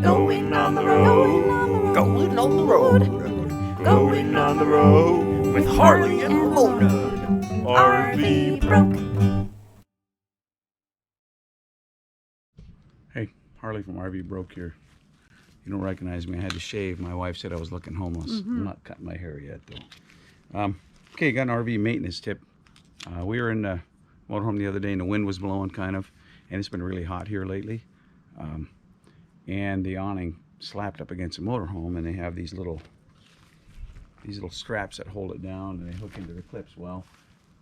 Going on the road. Going on the road. Going on the road with Harley and Ramona. RV Broke. Hey, Harley from RV Broke here. You don't recognize me. I had to shave. My wife said I was looking homeless. I'm not cutting my hair yet, though. Okay, got an RV maintenance tip. We were in the motorhome the other day, and the wind was blowing kind of, and it's been really hot here lately. And the awning slapped up against the motorhome, and they have these little straps that hold it down, and they hook into the clips. Well,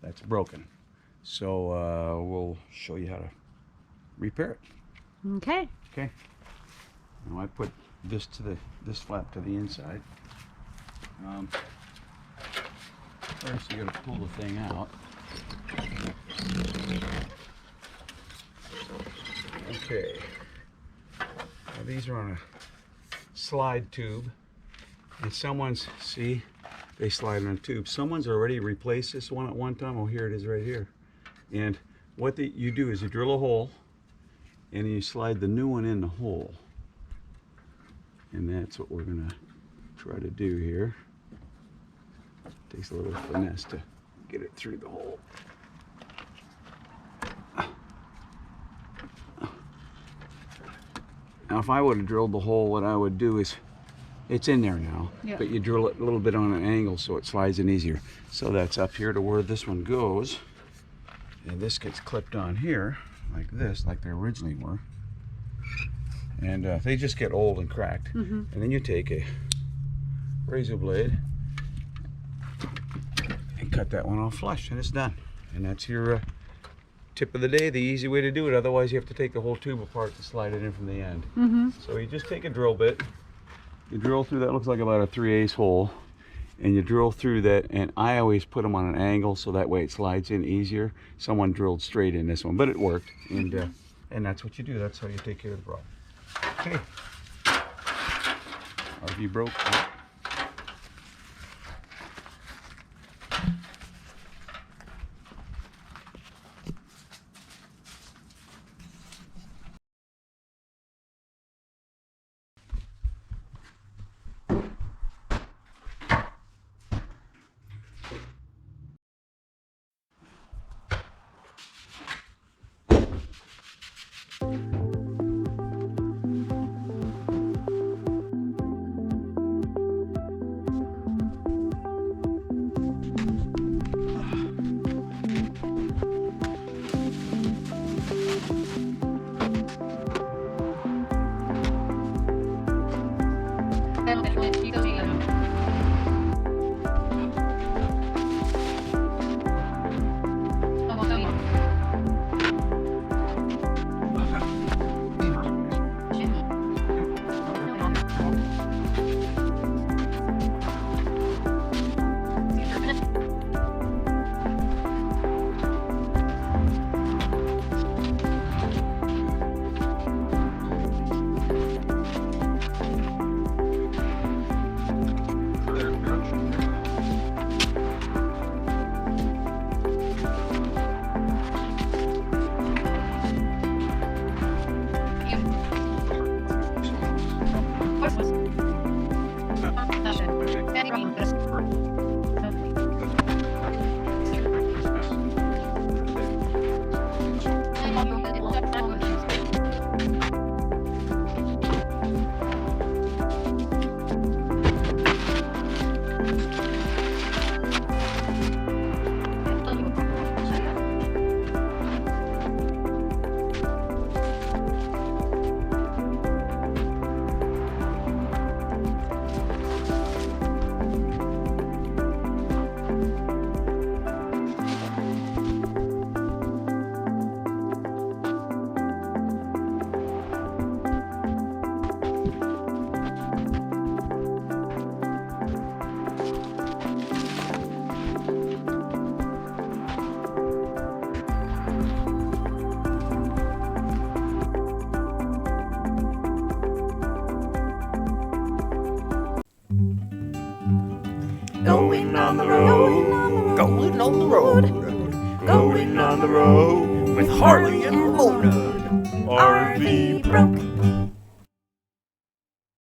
that's broken. So we'll show you how to repair it. Okay. Okay. Now I put this flap to the inside. First you got to pull the thing out. Okay. Now these are on a slide tube, and they slide on a tube. Someone's already replaced this one at one time. Oh, here it is right here. And what you do is you drill a hole, and you slide the new one in the hole. And that's what we're gonna try to do here. Takes a little finesse to get it through the hole. Now if I would have drilled the hole, what I would do is, it's in there now, but you drill it a little bit on an angle so it slides in easier. So that's up here to where this one goes, and this gets clipped on here like this, like they originally were. And they just get old and cracked. And then you take a razor blade and cut that one off flush, and it's done. And that's your tip of the day, the easy way to do it. Otherwise you have to take the whole tube apart to slide it in from the end. So you just take a drill bit, you drill through that, looks like about a 3/8 hole, and you drill through that, and I always put them on an angle so that way it slides in easier. Someone drilled straight in this one, but it worked. And that's what you do. That's how you take care of the problem. Okay. RV Broke. Going on the road. Going on the road. Going on the road with Harley and Ramona. RV Broke.